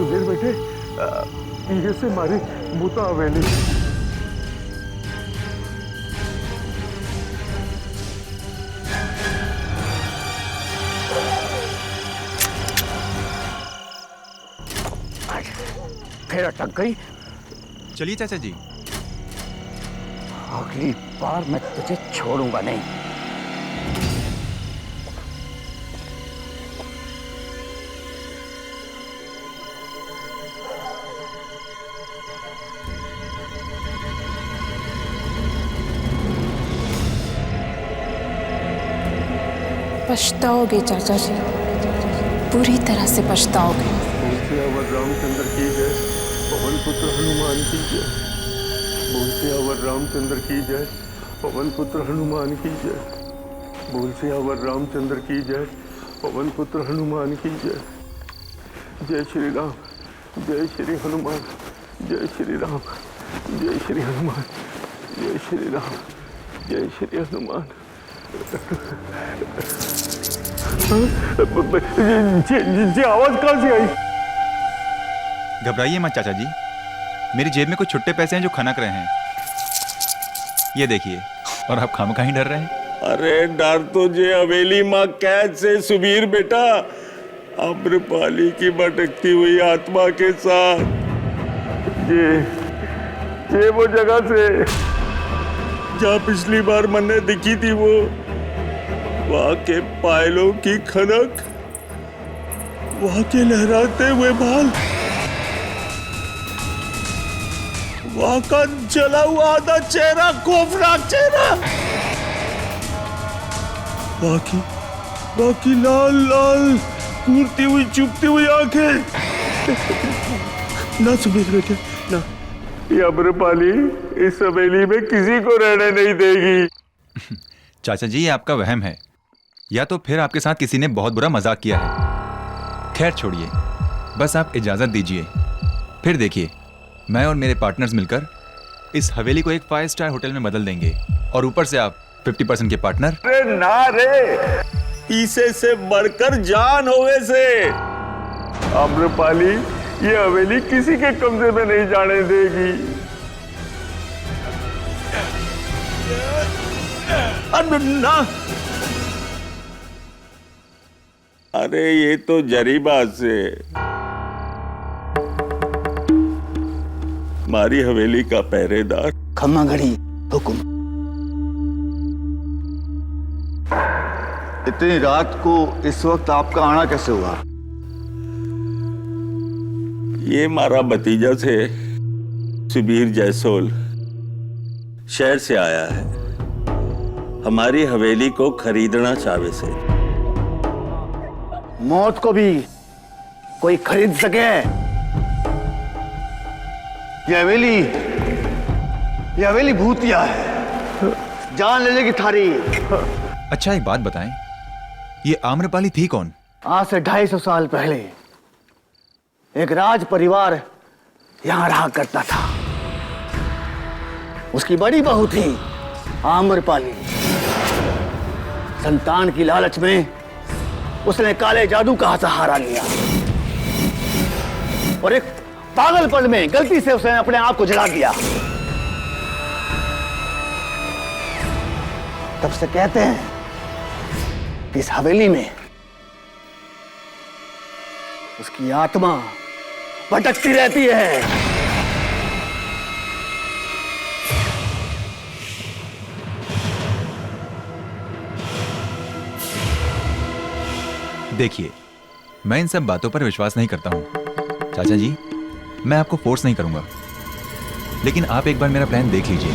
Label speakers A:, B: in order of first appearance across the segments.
A: सुबीर बेटे, ये से मारी मुता हवेली। फिर अटक गई।
B: चलिए चाचा जी।
A: अगली बार मैं तुझे छोड़ूंगा नहीं।
C: पछताओगे चाचा जी, पूरी तरह से पछताओगे।
A: अवर रामचंद्र की जय, पवन पुत्र हनुमान की जय। बोल से अवर रामचंद्र की जय, पवन पुत्र हनुमान की जय। बोल से अवर रामचंद्र की जय, पवन पुत्र हनुमान की जय। जय श्री राम, जय श्री हनुमान, जय श्री राम, जय श्री हनुमान, जय श्री राम, जय श्री हनुमान। जी आवाज कहां से आई?
B: घबराइए मत चाचा जी, मेरी जेब में कुछ छुट्टे पैसे हैं जो खनक रहे हैं, ये देखिए। और आप खामखा ही डर रहे हैं।
D: अरे डर तुझे हवेली माँ कैद से सुबीर बेटा, अम्रपाली की भटकती हुई आत्मा के साथ। ये वो जगह से जहाँ पिछली बार मैंने दिखी थी, वो वहां के पायलों की खनक, वहां के लहराते हुए बाल, वहां का जला हुआ आधा चेहरा, खौफनाक चेहरा, बाकी लाल लाल कूदती हुई चुभती हुई आंखें। ना सुबीर बेटे ना, ये अम्रपाली इस हवेली में किसी को रहने नहीं देगी।
B: चाचा जी ये आपका वहम है, या तो फिर आपके साथ किसी ने बहुत बुरा मजाक किया है। खैर छोड़िए, बस आप इजाजत दीजिए, फिर देखिए मैं और मेरे पार्टनर्स मिलकर इस हवेली को एक 5 स्टार होटल में बदल देंगे, और ऊपर से आप 50% के पार्टनर।
D: अरे ना रे, पीसे से बढ़कर जान होवे से। अम्रपाली ये हवेली किसी के कब्जे में नहीं जाने देगी। ना, अरे ये तो जरी बात से हमारी हवेली का पहरेदार।
A: खम्मा घड़ी हुक्म।
E: इतनी रात को इस वक्त आपका आना कैसे हुआ?
D: ये हमारा भतीजा से सुबीर जयसोल शहर से आया है, हमारी हवेली को खरीदना चाहे से।
A: मौत को भी कोई खरीद सके?
E: ये हवेली भूतिया है, जान ले लेगी थारी।
B: अच्छा एक बात बताएं, ये आम्रपाली थी कौन?
A: आज से 250 साल पहले एक राज परिवार यहां रहा करता था। उसकी बड़ी बहू थी आम्रपाली। संतान की लालच में उसने काले जादू का सहारा लिया और एक पागलपन में गलती से उसने अपने आप को जला दिया। तब से कहते हैं कि इस हवेली में उसकी आत्मा भटकती रहती है।
B: देखिए मैं इन सब बातों पर विश्वास नहीं करता हूं चाचा जी, मैं आपको फोर्स नहीं करूंगा, लेकिन आप एक बार मेरा प्लान देख लीजिए।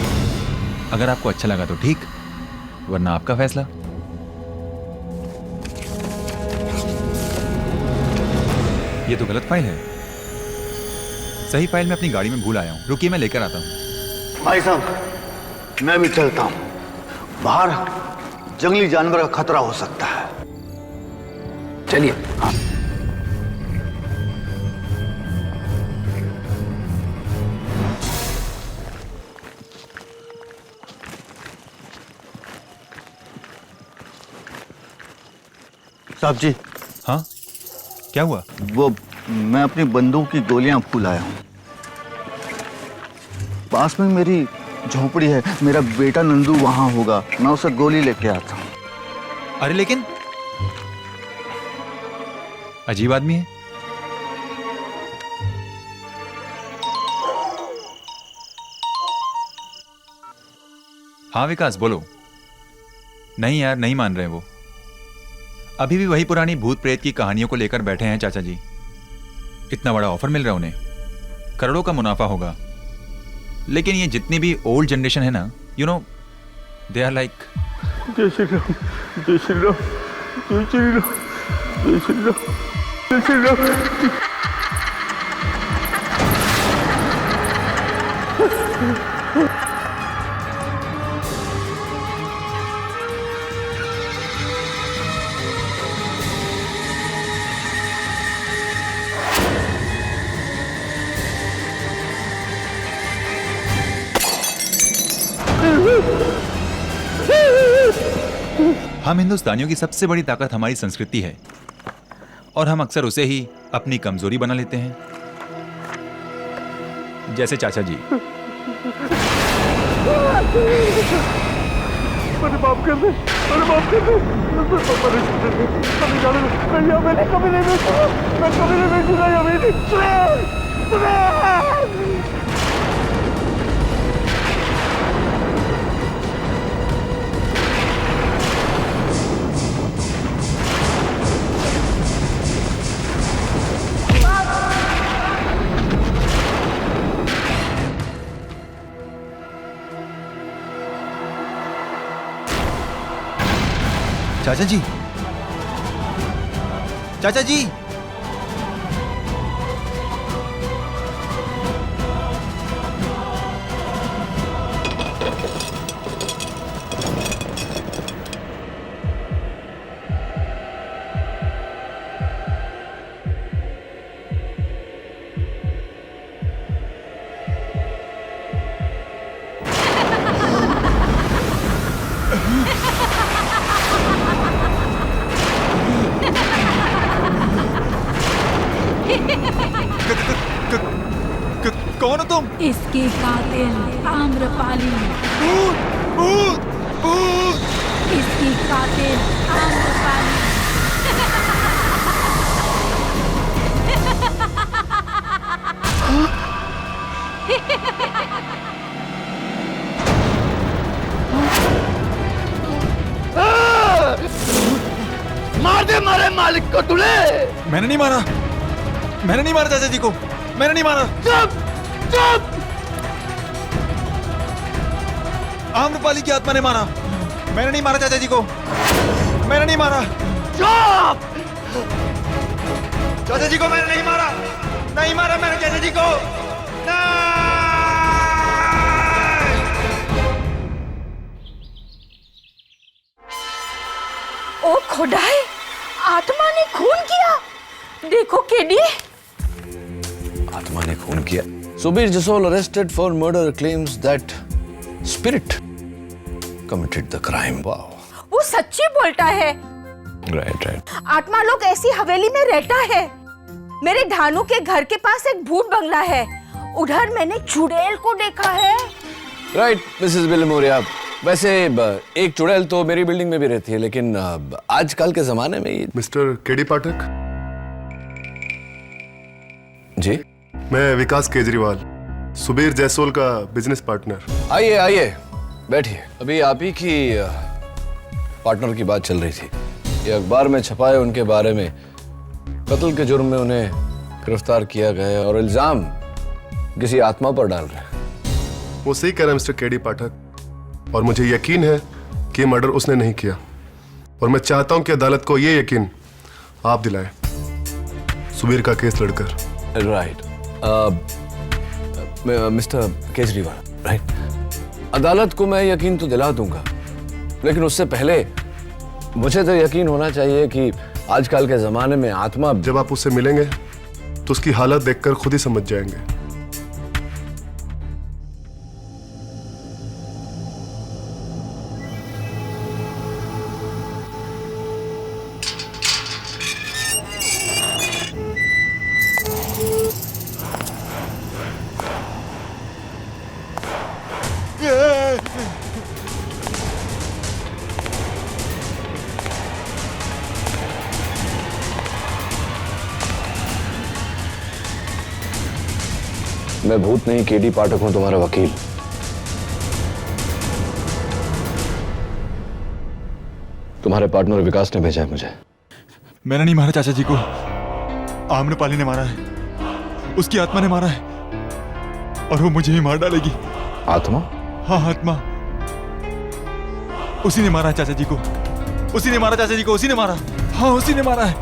B: अगर आपको अच्छा लगा तो ठीक, वरना आपका फैसला। ये तो गलत फाइल है। सही फाइल मैं अपनी गाड़ी में भूल आया हूं, रुकिए मैं लेकर आता हूं।
E: भाई साहब मैं भी चलता हूं, बाहर जंगली जानवर का खतरा हो सकता है।
A: चलिए। हाँ।
E: साहब जी।
B: हाँ क्या हुआ?
E: वो मैं अपनी बंदूक की गोलियां फूल आया हूं। पास में मेरी झोपड़ी है, मेरा बेटा नंदू वहां होगा, मैं उसे गोली लेके आता हूं।
B: अरे लेकिन अजीब आदमी है। हाँ विकास बोलो। नहीं यार, नहीं मान रहे वो। अभी भी वही पुरानी भूत प्रेत की कहानियों को लेकर बैठे हैं चाचा जी। इतना बड़ा ऑफर मिल रहा है उन्हें, करोड़ों का मुनाफा होगा। लेकिन ये जितनी भी ओल्ड जनरेशन है ना, you know, they are like
A: जय श्री राम, जय श्री राम, जय श्री राम, जय श्री राम, जय श्री राम।
B: हम हिंदुस्तानियों की सबसे बड़ी ताकत हमारी संस्कृति है और हम अक्सर उसे ही अपनी कमजोरी बना लेते हैं, जैसे चाचा जी।
A: मैंने माफ कर दे, मैंने माफ कर दे। मैं कभी नहीं बेचूंगा, मैं कभी नहीं बेचूंगा ये।
B: चाचा जी, चाचा जी, कौन हो तुम?
F: इसके कातिल आम्रपाली।
B: भूत, भूत, भूत।
F: इसकी कातिल आम्रपाली।
E: मार दे मारे मालिक को तूने।
B: मैंने नहीं मारा, मैंने नहीं मारा चाचा जी को, मैंने नहीं मारा।
E: चुप चुप।
B: आम्रपाली की आत्मा ने मारा। मैंने नहीं मारा चाचा जी को, मैंने नहीं मारा।
E: चुप।
B: चाचा जी को मैंने नहीं मारा, नहीं मारा मैंने चाचा जी को।
F: ओ खुदाई, आत्मा ने खून किया। देखो केडी,
G: आत्मा ने खून किया। Subir Jasol arrested for murder claims that spirit committed the crime. Wow.
F: वो सच्ची बोलता है।
G: Right, right.
F: आत्मा लोग ऐसी हवेली में रहता है। मेरे धानु के घर के पास एक भूत बंगला है, उधर मैंने चुड़ैल को देखा है।
G: Right, Mrs. Bilimoria. वैसे एक चुड़ैल तो मेरी बिल्डिंग में भी रहती है, लेकिन आजकल के जमाने में ये।
H: मिस्टर केडी पाठक,
G: जी,
H: मैं विकास केजरीवाल, सुबीर जयसोल का बिजनेस पार्टनर।
G: आइए आइए बैठिए। अभी आप ही की पार्टनर की बात चल रही थी। ये अखबार में छपा है उनके बारे में, कत्ल के जुर्म में उन्हें गिरफ्तार किया गया है और इल्जाम किसी आत्मा पर डाल रहे हैं।
H: वो सही कह रहा है मिस्टर केडी पाठक, और मुझे यकीन है कि ये मर्डर उसने नहीं किया, और मैं चाहता हूं कि अदालत को ये यकीन आप दिलाएं सुबीर का केस लड़कर।
G: Right, mister Kejriwal, right. अदालत को मैं यकीन तो दिला दूंगा, लेकिन उससे पहले मुझे तो यकीन होना चाहिए कि आजकल के जमाने में आत्मा।
H: जब आप उससे मिलेंगे तो उसकी हालत देखकर खुद ही समझ जाएंगे।
G: मैं भूत नहीं, केडी पाठक हूं, तुम्हारा वकील। तुम्हारे पार्टनर विकास ने भेजा है मुझे।
B: मैंने नहीं मारा चाचा जी को, आम्रपाली ने मारा है। उसकी आत्मा ने मारा है और वो मुझे ही मार डालेगी।
G: आत्मा?
B: हाँ, आत्मा। उसी ने मारा है चाचा जी को, उसी ने मारा चाचा जी को, उसी ने मारा। हाँ, उसी ने मारा है,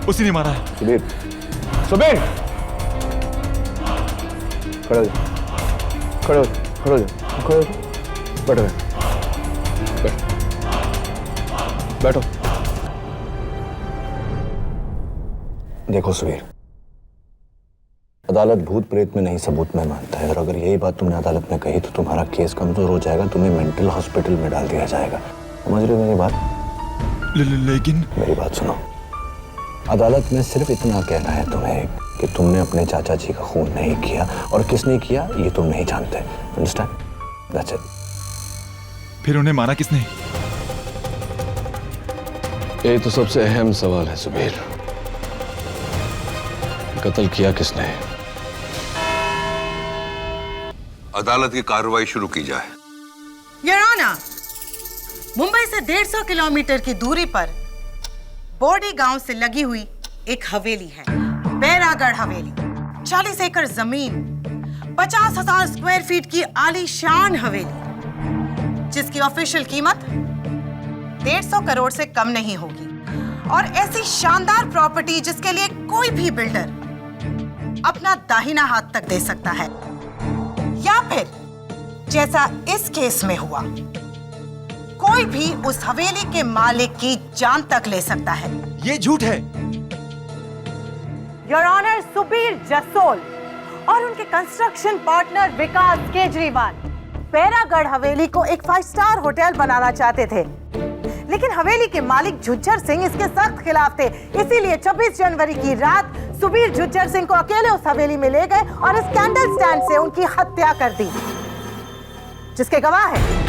B: उसी ने मारा है।
G: सुबीर, सुबीर, खड़े हो जाओ, खड़े हो जाओ, खड़े हो जाओ, खड़े हो जाओ, बैठो, बैठो। देखो सुबीर, अदालत भूत प्रेत में नहीं सबूत में मानता है, और अगर यही बात तुमने अदालत में कही तो तुम्हारा केस कमजोर हो जाएगा, तुम्हें मेंटल हॉस्पिटल में डाल दिया जाएगा। समझ रहे हो मेरी बात?
B: लेकिन
G: मेरी बात सुनो, अदालत में सिर्फ इतना कहना है तुम्हें कि तुमने अपने चाचा जी का खून नहीं किया, और किसने किया ये तुम नहीं जानते। अंडरस्टैंड? That's it.
B: फिर उन्हें मारा किसने?
G: ये तो सबसे अहम सवाल है सुबीर, कत्ल किया किसने?
I: अदालत की कार्रवाई शुरू की जाए।
J: योर ऑनर, मुंबई से 150 किलोमीटर की दूरी पर बोडी गांव से लगी हुई एक हवेली है, बैरागढ़ हवेली। 40 एकड़ जमीन, 50,000 स्क्वायर फीट की आलीशान हवेली, जिसकी ऑफिशियल कीमत 150 करोड़ से कम नहीं होगी। और ऐसी शानदार प्रॉपर्टी जिसके लिए कोई भी बिल्डर अपना दाहिना हाथ तक दे सकता है, या फिर जैसा इस केस में हुआ, कोई भी उस हवेली के मालिक की जान तक ले सकता है।
B: ये झूठ है।
J: योर ऑनर, सुबीर जसोल और उनके कंस्ट्रक्शन पार्टनर विकास केजरीवाल बैरागढ़ हवेली को एक 5 स्टार होटल बनाना चाहते थे, लेकिन हवेली के मालिक झुज्जर सिंह इसके सख्त खिलाफ थे। इसीलिए 26 जनवरी की रात सुबीर झुज्जर सिंह को अकेले उस हवेली में ले गए और इस कैंडल स्टैंड से उनकी हत्या कर दी, जिसके गवाह है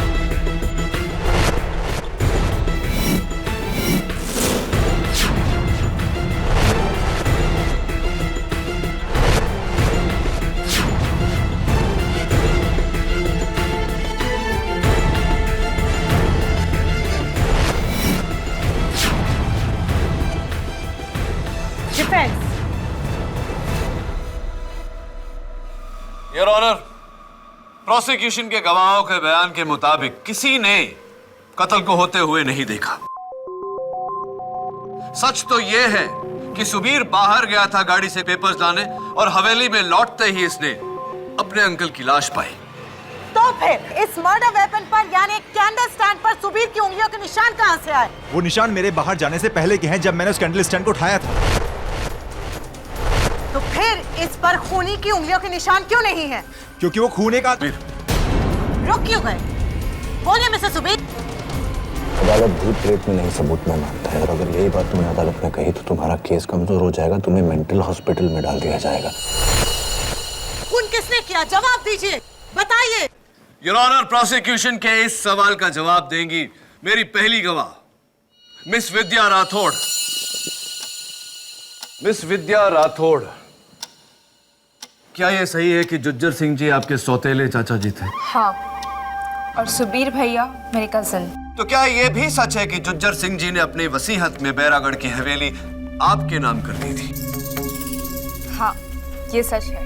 G: योर ऑनर, प्रोसिक्यूशन के गवाहों के बयान के मुताबिक किसी ने कत्ल को होते हुए नहीं देखा। सच तो यह है कि सुबीर बाहर गया था गाड़ी से पेपर्स लाने, और हवेली में लौटते ही इसने अपने अंकल की लाश पाई।
J: तो फिर इस मर्डर वेपन पर यानी कैंडल स्टैंड पर सुबीर की उंगलियों के निशान कहां से आए?
B: वो निशान मेरे बाहर जाने से पहले के हैं, जब मैंने उस कैंडल स्टैंड को उठाया था।
J: तो फिर इस पर खूनी की उंगलियों के निशान क्यों नहीं है?
B: क्योंकि वो खून एक
J: रुक क्यों गए? बोलिए मिस्टर सुबीर।
G: अदालत भूत प्रेत में नहीं सबूत में मानता है, और अगर यही बात तुमने अदालत में कही तो तुम्हारा केस कमजोर हो जाएगा, तुम्हें मेंटल हॉस्पिटल में डाल दिया जाएगा।
J: खून किसने किया? जवाब दीजिए, बताइए।
G: योर ऑनर, प्रोसिक्यूशन के इस सवाल का जवाब देंगी मेरी पहली गवाह मिस विद्या राठौड़। मिस विद्या राठौड़, क्या यह सही है कि जुज्जर सिंह जी आपके सौतेले चाचा जी थे?
C: हाँ, और सुबीर भैया मेरे कजन।
G: तो क्या यह भी सच है कि जुज्जर सिंह जी ने अपनी वसीयत में बैरागढ़ की हवेली आपके नाम कर दी थी?
C: हाँ, ये सच है।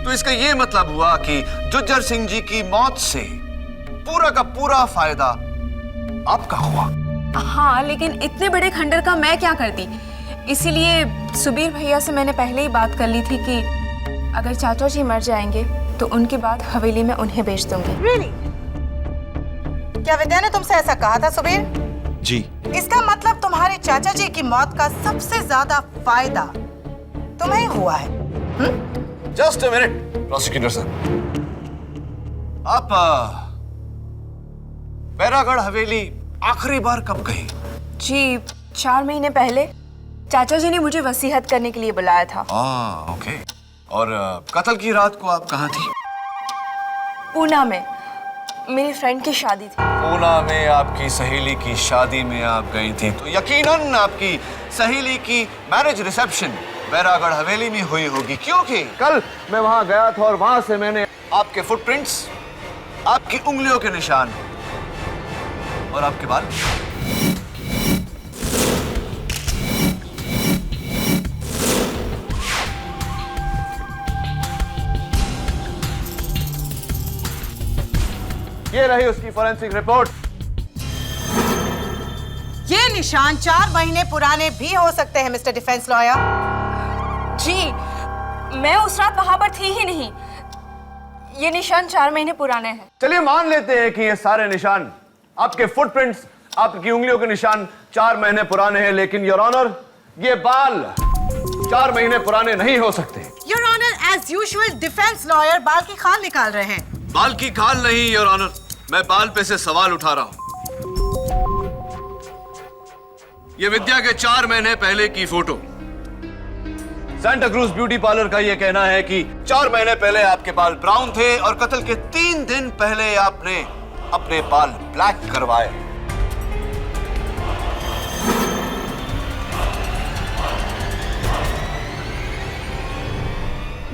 G: तो इसका यह मतलब हुआ कि जुज्जर सिंह जी की मौत से पूरा का पूरा फायदा आपका हुआ।
C: हाँ, लेकिन इतने बड़े खंडर का मैं क्या करती? इसीलिए सुबीर भैया से मैंने पहले ही बात कर ली थी कि अगर चाचा जी मर जाएंगे तो उनके बाद हवेली में उन्हें बेच दूंगी।
J: Really? क्या विद्या ने तुमसे ऐसा कहा था सुबीर?
B: जी।
J: इसका मतलब तुम्हारे चाचा जी की मौत का सबसे ज्यादा फायदा तुम्हें हुआ है।
G: Just a minute prosecutor sir, आप बैरागढ़ हवेली आखिरी बार कब गई?
C: जी, 4 महीने पहले चाचा जी ने मुझे वसीयत करने के लिए बुलाया था।
G: ओके। और कत्ल की रात को आप कहाँ थी?
C: पूना में मेरी फ्रेंड की शादी थी।
G: पूना में आपकी सहेली की शादी में आप गई थी, तो यकीनन आपकी सहेली की मैरिज रिसेप्शन बैरागढ़ हवेली में हुई होगी, क्योंकि कल मैं वहां गया था और वहां से मैंने आपके फुटप्रिंट्स, आपकी उंगलियों के निशान और आपके बाल। ये रही उसकी फोरेंसिक रिपोर्ट।
J: ये निशान 4 महीने पुराने भी हो सकते हैं मिस्टर डिफेंस लॉयर।
C: जी, मैं उस रात वहां पर थी ही नहीं। ये निशान 4 महीने पुराने हैं।
G: चलिए मान लेते हैं कि ये सारे निशान, आपके फुटप्रिंट्स, आपकी उंगलियों के निशान 4 महीने पुराने हैं, लेकिन योर ऑनर, ये बाल 4 महीने पुराने नहीं हो सकते।
J: Your honour, as usual defence lawyer बाल की खाल निकाल रहे हैं।
G: बाल की खाल नहीं योर ऑनर, मैं बाल पे से सवाल उठा रहा हूं। ये विद्या के 4 महीने पहले की photo. Santa cruise beauty parlour का यह कहना है कि 4 महीने पहले आपके बाल ब्राउन थे और कत्ल के 3 दिन पहले आपने अपने बाल ब्लैक करवाए।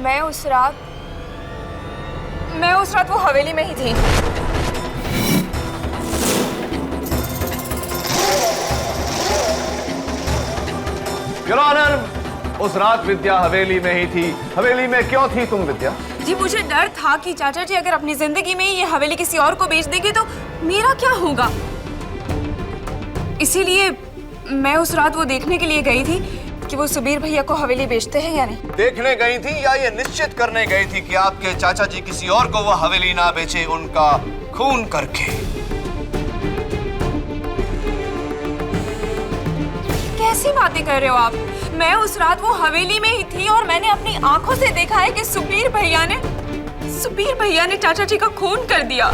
C: मैं उस रात वो हवेली में ही थी।
G: योर ऑनर, उस रात विद्या हवेली में ही थी। हवेली में क्यों थी तुम विद्या?
C: जी, मुझे डर था कि चाचा जी अगर अपनी जिंदगी में ये हवेली किसी और को बेच देंगे तो मेरा क्या होगा। इसीलिए मैं उस रात वो देखने के लिए गई थी कि वो सुबीर भैया को हवेली बेचते हैं या नहीं।
G: देखने गई थी या ये निश्चित करने गई थी कि आपके चाचा जी किसी और को वो हवेली ना बेचे, उनका खून करके?
C: कैसी बातें कर रहे हो आप? मैं उस रात वो हवेली में ही थी और मैंने अपनी आंखों से देखा है कि सुबीर भैया ने चाचा जी का खून कर दिया।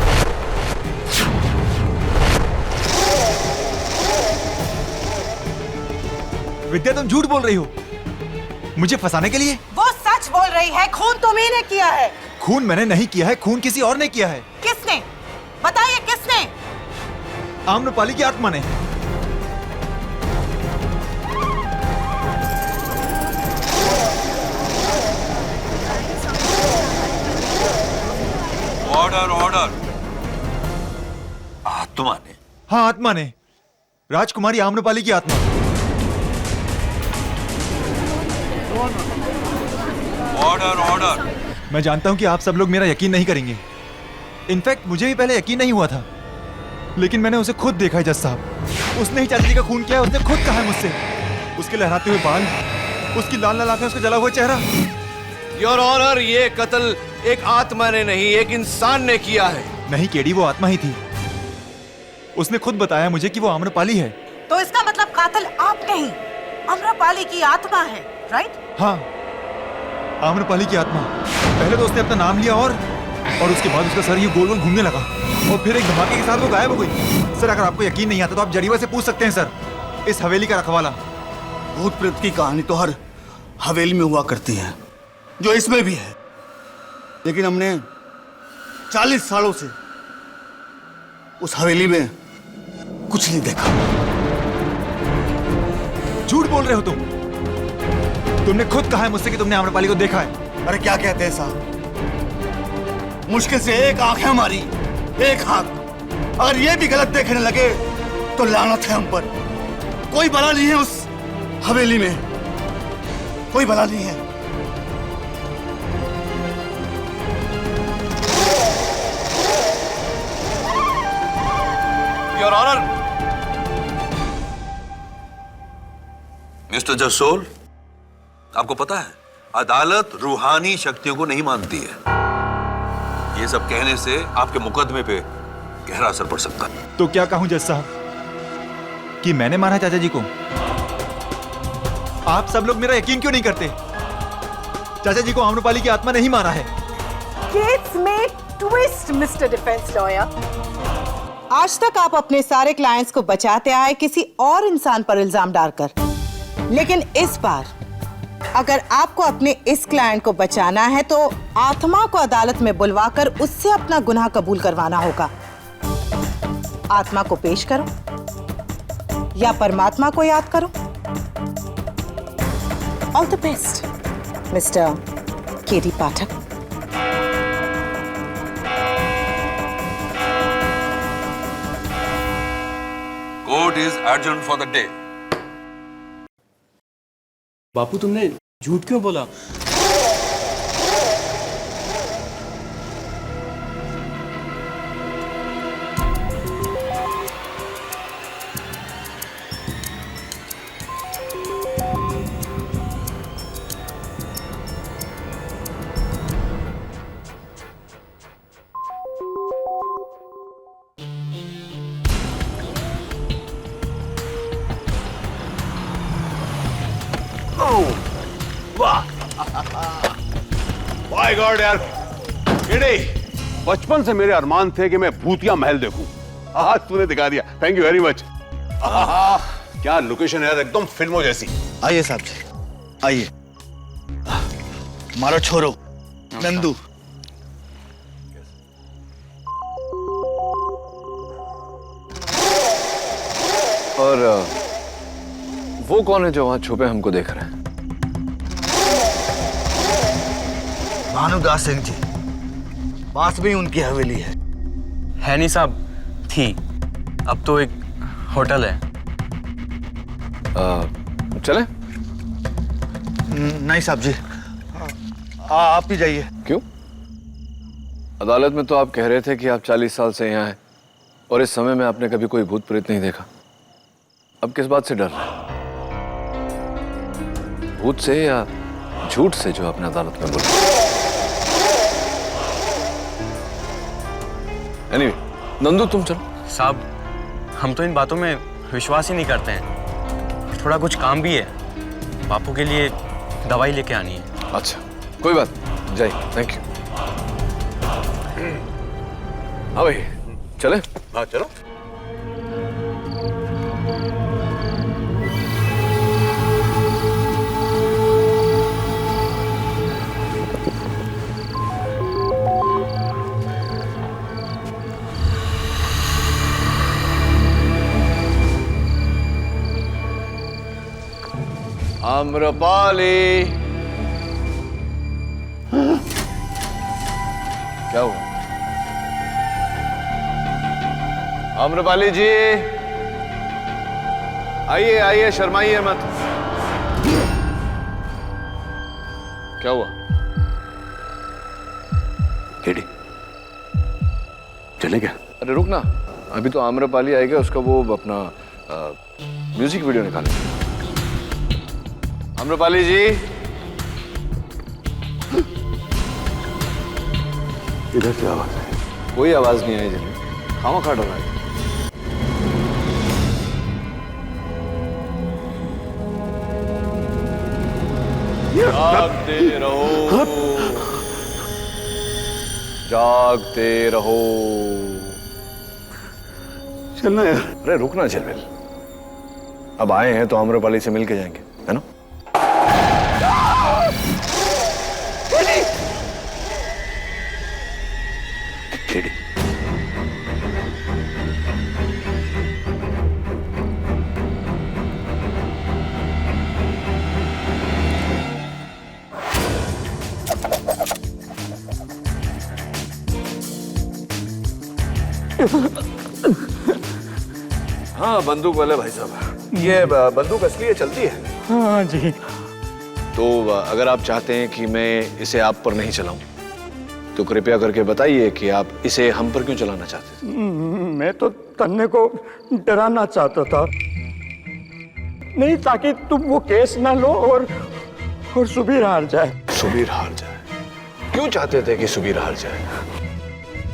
B: विद्या, तुम झूठ बोल रही हो मुझे फंसाने के लिए।
J: वो सच बोल रही है, खून तुम्ही ने किया है।
B: खून मैंने नहीं किया है, खून किसी और ने किया है।
J: किसने? बताइए किसने?
B: आम्रपाली की आत्मा ने।
I: Order order. आत्मा ने?
B: हाँ, आत्मा ने, राजकुमारी आम्रपाली की आत्मा।
I: Order order.
B: मैं जानता हूं कि आप सब लोग मेरा यकीन नहीं करेंगे। इनफैक्ट मुझे भी पहले यकीन नहीं हुआ था, लेकिन मैंने उसे खुद देखा है जज साहब। उसने ही चाचा जी का खून किया है, उसने खुद कहा है मुझसे। उसके लहराते हुए बाल, उसकी लाल लाल आंखें, उसका जला हुआ चेहरा।
G: योर ऑनर, ये कत्ल एक आत्मा ने नहीं, एक इंसान ने किया है।
B: नहीं केडी, वो आत्मा ही थी। उसने खुद बताया मुझे कि वो आम्रपाली है।
J: तो इसका मतलब कातिल आप नहीं, आम्रपाली की आत्मा है, राइट?
B: हाँ, आम्रपाली की आत्मा। पहले तो उसने अपना नाम लिया और उसके बाद उसका सर ये गोल गोल घूमने लगा और फिर एक धमाके के साथ वो गायब हो गई। सर, अगर आपको यकीन नहीं आता तो आप जरीवा से पूछ सकते हैं सर, इस हवेली का रखवाला।
E: भूत प्रेत की कहानी तो हर हवेली में हुआ करती है, जो इसमें भी है, लेकिन हमने 40 सालों से उस हवेली में कुछ नहीं देखा।
B: झूठ बोल रहे हो तुम। तुमने खुद कहा है मुझसे कि तुमने आम्रपाली को देखा है।
E: अरे क्या कहते हैं साहब, मुश्किल से एक आंख है हमारी, एक आंख। अगर ये भी गलत देखने लगे तो लानत है हम पर। कोई भला नहीं है उस हवेली में, कोई भला नहीं है।
G: योर ऑनर,
I: मिस्टर जसोल, आपको पता है अदालत रूहानी शक्तियों को नहीं मानती है। ये सब कहने से आपके मुकदमे पे गहरा असर पड़ सकता है।
B: तो क्या कहूं जज साहब कि मैंने मारा चाचा जी को? आप सब लोग मेरा यकीन क्यों नहीं करते? चाचा जी को आम्रपाली की आत्मा नहीं मारा है।
J: केस में ट्विस्ट मिस्टर डिफेंस लॉयर। आज तक आप अपने सारे क्लाइंट्स को बचाते आए किसी और इंसान पर इल्जाम डालकर, लेकिन इस बार अगर आपको अपने इस क्लाइंट को बचाना है तो आत्मा को अदालत में बुलवाकर उससे अपना गुनाह कबूल करवाना होगा। आत्मा को पेश करो या परमात्मा को याद करो। All the best mister KD Pathak.
I: Court is adjourn for the day.
K: Bapu तुमने झूठ क्यों बोला?
L: माय गॉड यार, बचपन से मेरे अरमान थे कि मैं भूतिया महल देखूं। आज तूने दिखा दिया, थैंक यू वेरी मच। क्या लोकेशन है यार, एकदम फिल्मों जैसी।
E: आइए साहब जी, आइए। मारो छोरो नंदू।
G: और वो कौन है जो वहां छुपे हमको देख रहे हैं?
E: भानुदास सिंह जी, पास में ही उनकी हवेली है।
K: नहीं साहब, थी, अब तो एक होटल है।
G: चले?
E: नहीं साहब जी, आप ही जाइए।
G: क्यों? अदालत में तो आप कह रहे थे कि आप 40 साल से यहाँ हैं और इस समय में आपने कभी कोई भूत प्रेत नहीं देखा। अब किस बात से डर रहे हैं? भूत से या झूठ से जो आपने अदालत में बोला? Anyway, नंदू तुम चलो।
K: साहब, हम तो इन बातों में विश्वास ही नहीं करते हैं। थोड़ा कुछ काम भी है, बापू के लिए दवाई लेके आनी है।
G: अच्छा, कोई बात नहीं, जय, थैंक यू। हाँ भाई, चले?
L: हाँ चलो।
G: आम्रपाली, क्या हुआ? आम्रपाली जी, आइए आइए, शर्माइए मत। क्या हुआ?
L: केडी चले क्या?
G: अरे रुक ना, अभी तो आम्रपाली आएगा, उसका वो अपना म्यूजिक वीडियो निकालेंगे। आम्रपाली जी,
L: इधर से आवाज है?
G: कोई आवाज नहीं आई जिन्हें, खामा खा डरा है। जागते रहो, जागते रहो।
L: चलना यार।
G: अरे रुकना झलवेल, अब आए हैं तो आम्रपाली से मिल के जाएंगे, है ना?
L: केडी
G: हाँ, बंदूक वाले भाई साहब, ये बंदूक असली है, चलती है?
D: हाँ जी।
G: तो अगर आप चाहते हैं कि मैं इसे आप पर नहीं चलाऊं, तो कृपया करके बताइए कि आप इसे हम पर क्यों चलाना चाहते थे?
D: मैं तो तन्ने को डराना चाहता था, नहीं ताकि तुम वो केस ना लो और सुबीर हार जाए।
G: सुबीर हार जाए? क्यों चाहते थे कि सुबीर हार जाए?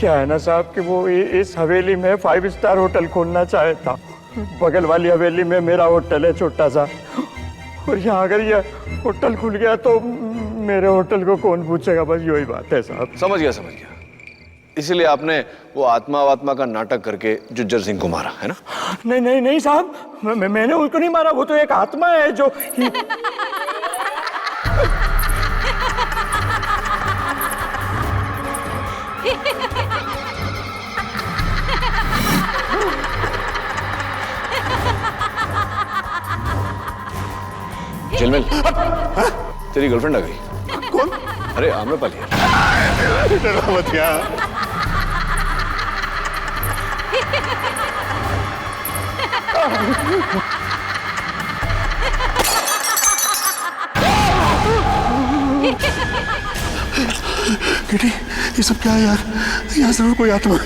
D: क्या है ना साहब कि वो इस हवेली में 5 स्टार होटल खोलना चाहे था। बगल वाली हवेली में मेरा होटल है छोटा सा, और यहाँ अगर ये होटल खुल गया तो मेरे होटल को कौन पूछेगा, बस यही बात है साहब।
G: समझ गया, समझ गया। इसीलिए आपने वो आत्मा का नाटक करके जुज्जर सिंह को मारा, है ना?
D: नहीं नहीं नहीं साहब, मैंने उसको नहीं मारा, वो तो एक आत्मा है जो
G: झिलमिल, तेरी गर्लफ्रेंड आ गई।
L: कौन?
G: अरे आम्रपाली।
L: डरा मत यार।
D: किटी, ये सब क्या है यार? यहाँ जरूर कोई आत्मा।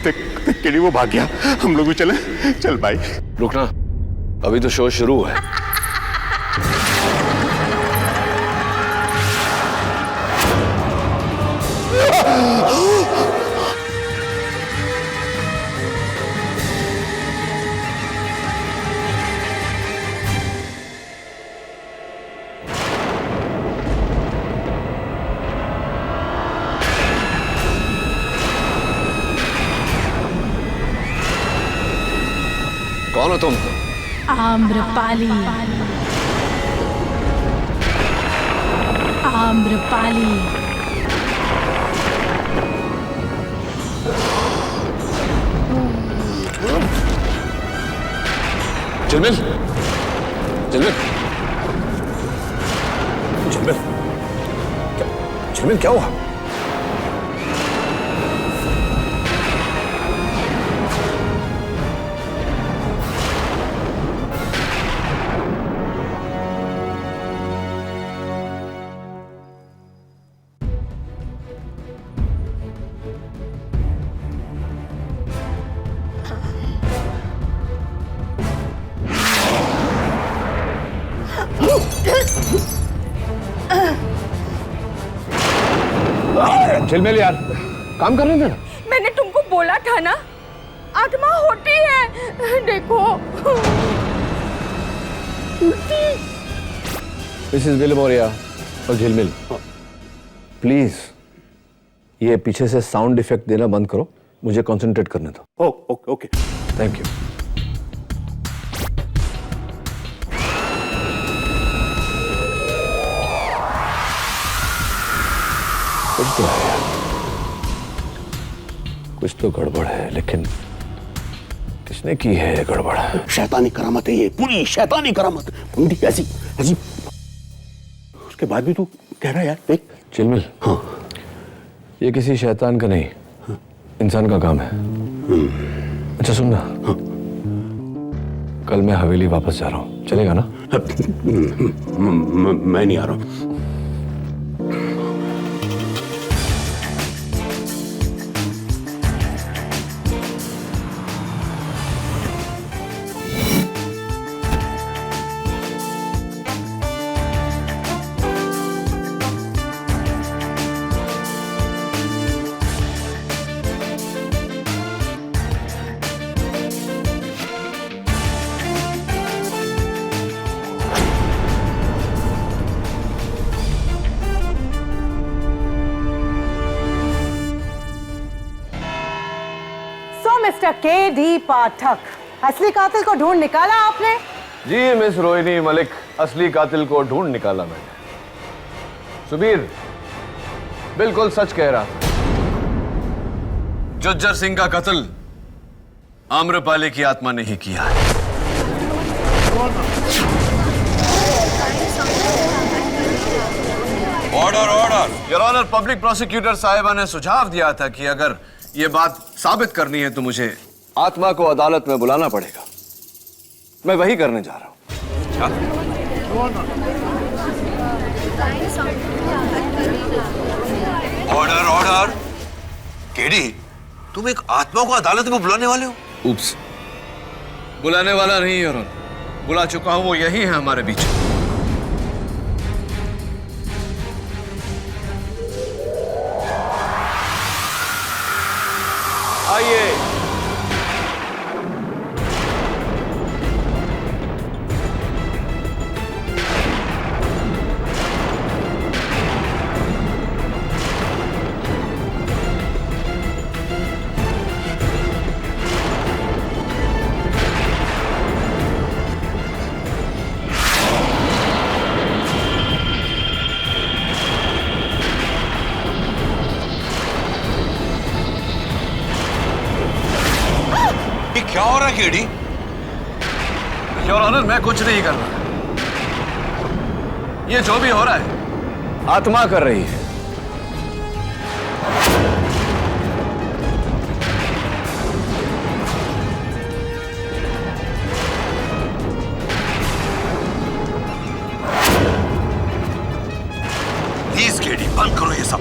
L: देख किटी, वो भाग गया। हम लोग भी चले। चल भाई।
G: रुकना, अभी तो शो शुरू है। कौन हो तुम?
F: आम्रपाली। आम्रपाली।
G: झिलमिल, झिलमिल, झिलमिल, झिलमिल क्या हुआ? झिलमिल यार, काम करने देना।
F: मैंने तुमको बोला था ना, आत्मा होती है। देखो।
G: मिसेस विलमोरिया और झिलमिल, प्लीज ये पीछे से साउंड इफेक्ट देना बंद करो, मुझे कंसंट्रेट करने दो।
L: Okay okay.
G: Thank you. कुछ तो है यार, कुछ तो गड़बड़ है, लेकिन किसने की है ये गड़बड़?
L: शैतानी करामत है ये, पूरी शैतानी करामत। ऐसी ऐसी। उसके बाद भी तू कह रहा है यार। देख
G: झिलमिल,
L: हाँ,
G: ये किसी शैतान का नहीं, इंसान का काम है। अच्छा सुनना,
L: हाँ।
G: कल मैं हवेली वापस जा रहा हूँ, चलेगा ना?
L: मैं नहीं आ रहा हूँ।
J: Mister KD. पाठक, असली कातिल को ढूंढ निकाला आपने?
G: जी मिस रोहिणी मलिक, असली कातिल को ढूंढ निकाला मैंने। सुबीर बिल्कुल सच कह रहा था। जुज्जर सिंह का कत्ल आम्रपाली की आत्मा ने ही किया है। Order order. Your honour, public prosecutor साहिबा ने सुझाव दिया था कि अगर ये बात साबित करनी है तो मुझे आत्मा को अदालत में बुलाना पड़ेगा। मैं वही करने जा रहा हूं।
I: Order order. केडी, तुम एक आत्मा को अदालत में बुलाने वाले हो?
G: उप्स, बुलाने वाला नहीं योर ऑनर, बुला चुका हूं, वो यही है हमारे बीच। आइए।
I: क्या हो रहा है केडी?
G: योर ऑनर, मैं कुछ नहीं कर रहा। ये जो भी हो रहा है आत्मा कर रही है।
I: प्लीज केडी, बंद करो ये सब।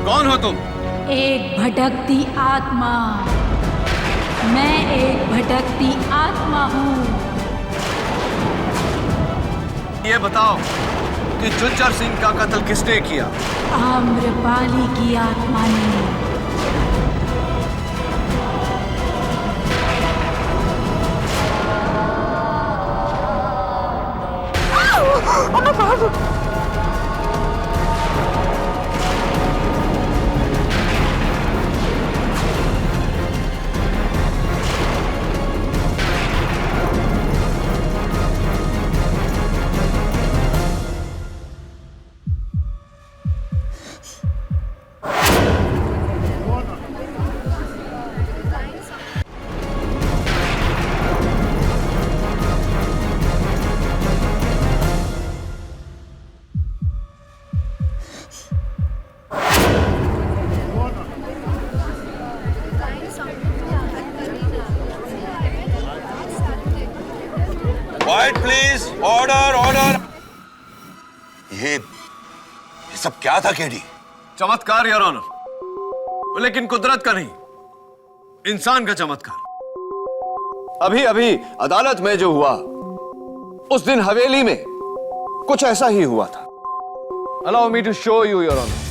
G: कौन हो तुम?
M: एक भटकती आत्मा। मैं एक भटकती आत्मा हूँ।
G: ये बताओ कि जुज्जर सिंह का कत्ल किसने किया?
M: आम्रपाली की आत्मा ने।
I: Quite please, order order. ये सब क्या था केडी?
G: चमत्कार योर ऑनर, लेकिन कुदरत का नहीं, इंसान का चमत्कार। अभी अभी अदालत में जो हुआ, उस दिन हवेली में कुछ ऐसा ही हुआ था। Allow me to show you your honour.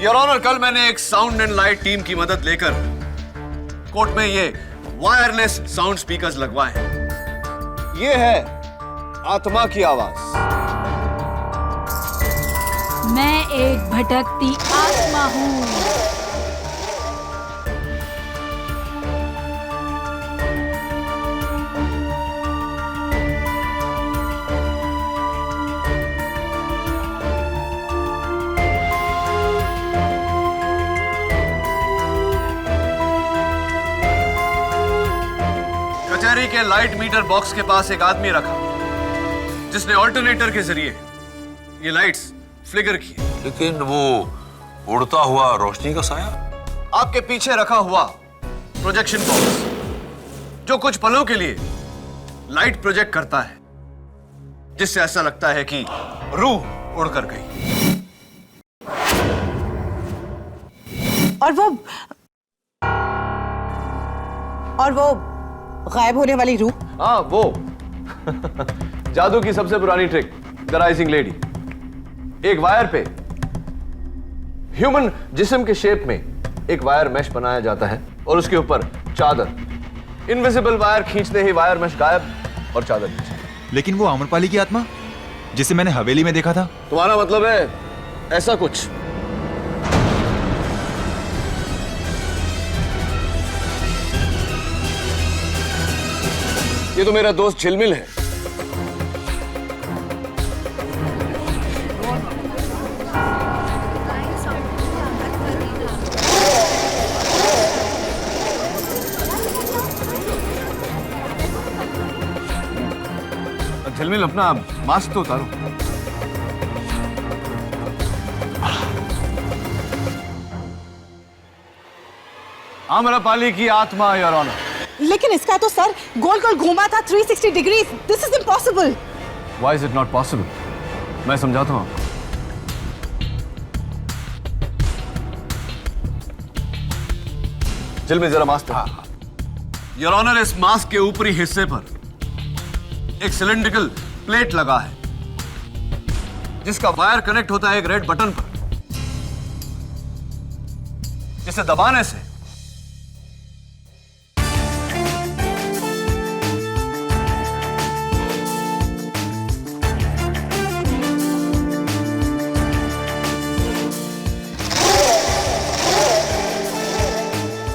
G: Your honour, कल मैंने एक साउंड एंड लाइट टीम की मदद लेकर कोर्ट में ये वायरलेस साउंड स्पीकर्स लगवाए हैं। ये है आत्मा की आवाज।
M: मैं एक भटकती आत्मा हूँ।
G: कचहरी के लाइट मीटर बॉक्स के पास एक आदमी रखा जिसने ऑल्टरनेटर के जरिए ये लाइट्स फ्लिकर की।
I: लेकिन वो उड़ता हुआ रोशनी का साया
G: आपके पीछे रखा हुआ प्रोजेक्शन बॉक्स जो कुछ पलों के लिए लाइट प्रोजेक्ट करता है, जिससे ऐसा लगता है कि रूह उड़कर गई।
J: और वो गायब होने वाली रूह?
G: हाँ, वो जादू की सबसे पुरानी ट्रिक, द राइजिंग लेडी। एक वायर पे ह्यूमन जिस्म के शेप में एक वायर मैश बनाया जाता है और उसके ऊपर चादर। इनविजिबल वायर खींचते ही वायर मैश गायब और चादर नीचे।
B: लेकिन वो आम्रपाली की आत्मा जिसे मैंने हवेली में देखा था?
G: तुम्हारा मतलब है ऐसा कुछ? ये तो मेरा दोस्त झिलमिल है। झिलमिल अपना मास्क तो उतारो। आम्रपाली की आत्मा, योर ऑनर।
J: लेकिन इसका तो सर गोल गोल घूमा था 360 degree. This is impossible.
G: Why is it not possible? मैं समझाता हूं। झिलमिल जरा मास्क। योर ऑनर, इस मास्क के ऊपरी हिस्से पर एक सिलिंड्रिकल प्लेट लगा है जिसका वायर कनेक्ट होता है एक रेड बटन पर, जिसे दबाने से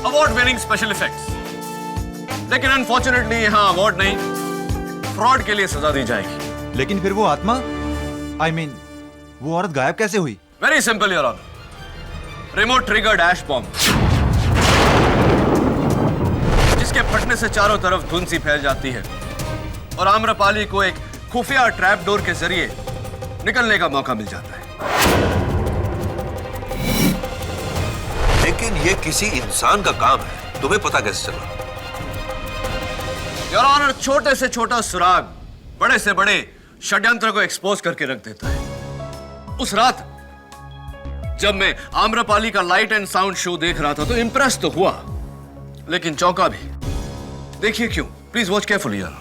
G: अवार्ड विनिंग स्पेशल इफेक्ट्स। लेकिन अनफॉर्चुनेटली यहां अवार्ड नहीं, फ्रॉड के लिए सजा दी जाएगी।
B: लेकिन फिर वो आत्मा, I mean, वो औरत गायब कैसे हुई?
G: Very simple your honour. Remote triggered ash bomb, जिसके फटने से चारों तरफ धुंध सी फैल जाती है और आम्रपाली को एक खुफिया ट्रैप डोर के जरिए निकलने का मौका मिल जाता है।
I: लेकिन ये किसी इंसान का काम है, तुम्हें पता कैसे चला?
G: योर ऑनर, छोटे से छोटा सुराग बड़े से बड़े षड्यंत्र को एक्सपोज करके रख देता है। उस रात जब मैं आम्रपाली का लाइट एंड साउंड शो देख रहा था तो इंप्रेस तो हुआ, लेकिन चौंका भी। देखिए क्यों, प्लीज वॉच केयरफुली यार।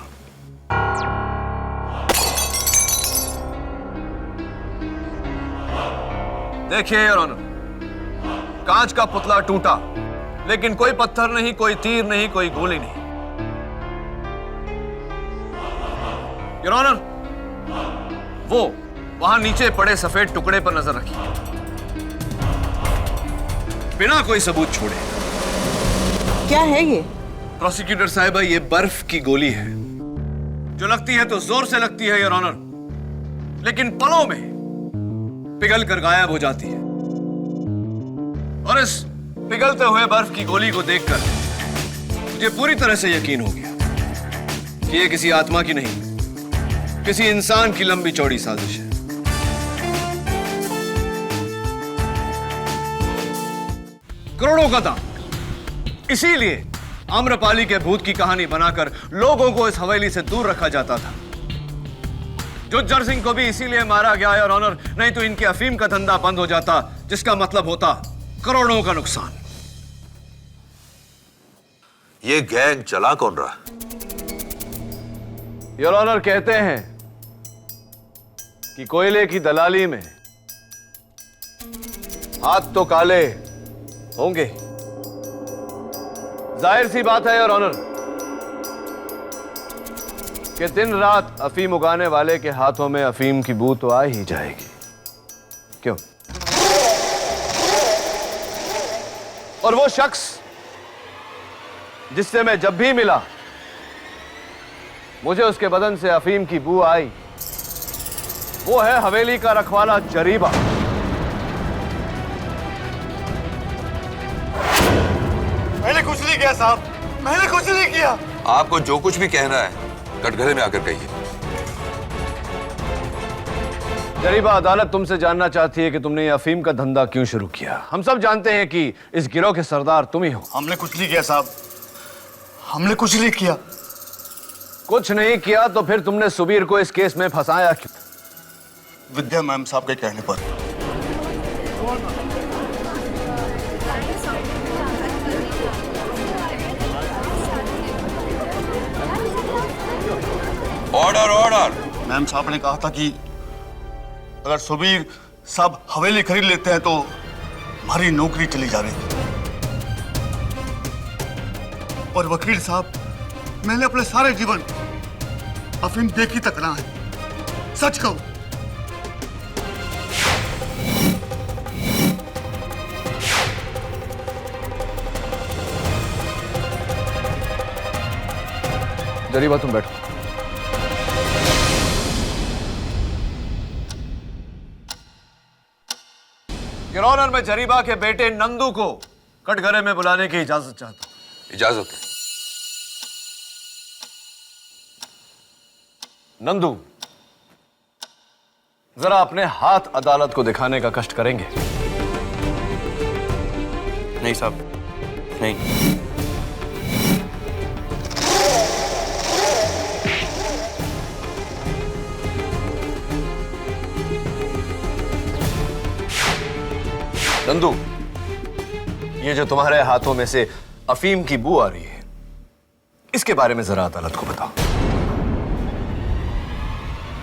G: देखिए योर ऑनर, कांच का पुतला टूटा, लेकिन कोई पत्थर नहीं, कोई तीर नहीं, कोई गोली नहीं। योर ऑनर, वो वहां नीचे पड़े सफेद टुकड़े पर नजर रखिए, बिना कोई सबूत छोड़े।
J: क्या है ये?
G: प्रोसिक्यूटर साहिबा, ये बर्फ की गोली है जो लगती है तो जोर से लगती है योर ऑनर, लेकिन पलों में पिघल कर गायब हो जाती है। और इस पिघलते हुए बर्फ की गोली को देखकर मुझे पूरी तरह से यकीन हो गया कि ये किसी आत्मा की नहीं, किसी इंसान की लंबी चौड़ी साजिश है। करोड़ों का दाम, इसीलिए आम्रपाली के भूत की कहानी बनाकर लोगों को इस हवेली से दूर रखा जाता था। जुज्जर सिंह को भी इसीलिए मारा गया है और ऑनर, नहीं तो इनके अफीम का धंधा बंद हो जाता, जिसका मतलब होता करोड़ों का नुकसान।
I: ये गैंग चला कौन रहा?
G: योर ऑनर, कहते हैं कि कोयले की दलाली में हाथ तो काले होंगे। जाहिर सी बात है योर ऑनर कि दिन रात अफीम उगाने वाले के हाथों में अफीम की बू तो आ ही जाएगी। क्यों? और वो शख्स जिससे मैं जब भी मिला मुझे उसके बदन से अफीम की बू आई, वो है हवेली का रखवाला जरीबा।
E: मैंने कुछ नहीं किया साहब, मैंने कुछ नहीं किया।
I: आपको जो कुछ भी कहना है कटघरे में आकर कहिए।
G: जरीबा, अदालत तुमसे जानना चाहती है कि तुमने ये अफीम का धंधा क्यों शुरू किया। हम सब जानते हैं कि इस गिरोह के सरदार तुम ही हो।
E: हमने कुछ नहीं किया साहब, हमने कुछ नहीं किया।
G: कुछ नहीं किया तो फिर तुमने सुबीर को इस केस में फंसाया क्यों?
E: विद्या मैम साहब के कहने पर।
I: Order order.
E: मैम साहब ने कहा था कि अगर सुबीर साहब हवेली खरीद लेते हैं तो हमारी नौकरी चली जाएगी। और वकील साहब, मैंने अपने सारे जीवन अफीम देखी तक ना है, सच कहूं।
G: जरीबा, तुम बैठो। योर ऑनर, मैं जरीबा के बेटे नंदू को कटघरे में बुलाने की इजाजत चाहता हूं।
I: इजाजत है।
G: नंदू, जरा अपने हाथ अदालत को दिखाने का कष्ट करेंगे?
K: नहीं साहब, नहीं।
G: नंदू, ये जो तुम्हारे हाथों में से अफीम की बू आ रही है, इसके बारे में जरा अदालत को बताओ।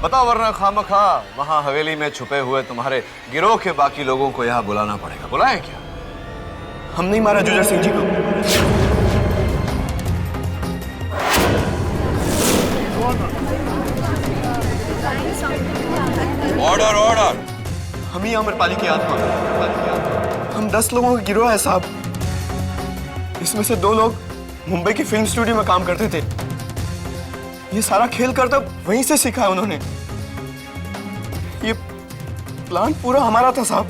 G: बताओ, वरना खामखा वहां हवेली में छुपे हुए तुम्हारे गिरोह के बाकी लोगों को यहां बुलाना पड़ेगा। बुलाएं क्या?
K: हम नहीं मारा जुजर सिंह जी को।
I: Order order.
K: हम ही अमरपाली की आत्मा। हम 10 लोगों का गिरोह है साहब। इसमें से 2 लोग मुंबई की फिल्म स्टूडियो में काम करते थे। ये सारा खेल करता वहीं से सीखा है उन्होंने। ये प्लान पूरा हमारा था साहब।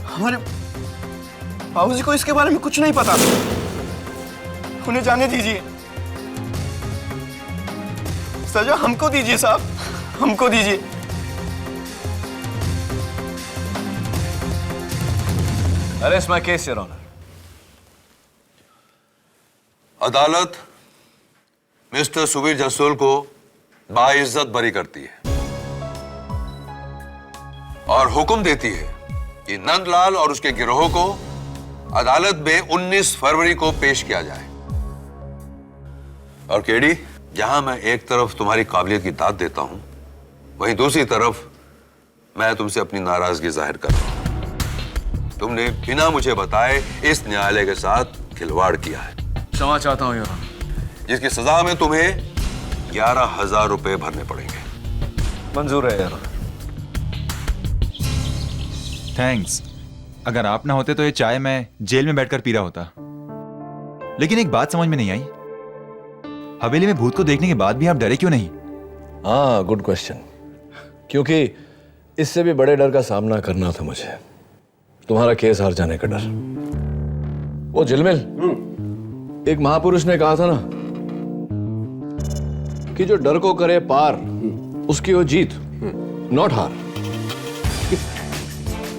K: हमारे बाबूजी को इसके बारे में कुछ नहीं पता। उन्हें जाने दीजिए। सजा हमको दीजिए साहब, हमको दीजिए।
G: Arrest my case, Your Honor.
I: अदालत मिस्टर सुबीर जसोल को बाइज्जत बरी करती है और हुक्म देती है कि नंदलाल और उसके गिरोह को अदालत में 19 फरवरी को पेश किया जाए। और केडी, जहां मैं एक तरफ तुम्हारी काबिलियत की दाद देता हूं, वहीं दूसरी तरफ मैं तुमसे अपनी नाराजगी जाहिर कर रहा हूं। तुमने बिना मुझे बताए इस न्यायालय के साथ खिलवाड़ किया है।
G: क्षमा चाहता हूं, योर ऑनर।
I: जिसकी सजा में तुम्हें 11,000 रुपए भरने पड़ेंगे।
G: मंजूर है, योर ऑनर।
B: थैंक्स। अगर आप ना होते तो ये चाय मैं जेल में बैठकर पी रहा होता। लेकिन एक बात समझ में नहीं आई, हवेली में भूत को देखने के बाद भी आप डरे क्यों नहीं?
G: हाँ, गुड क्वेश्चन। क्योंकि इससे भी बड़े डर का सामना करना था मुझे। तुम्हारा केस हार जाने का डर। वो झिलमिल, एक महापुरुष ने कहा था ना कि जो डर को करे पार उसकी वो जीत, नॉट हार।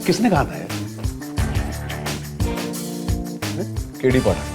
L: किसने कहा था?
G: केडी पाठक।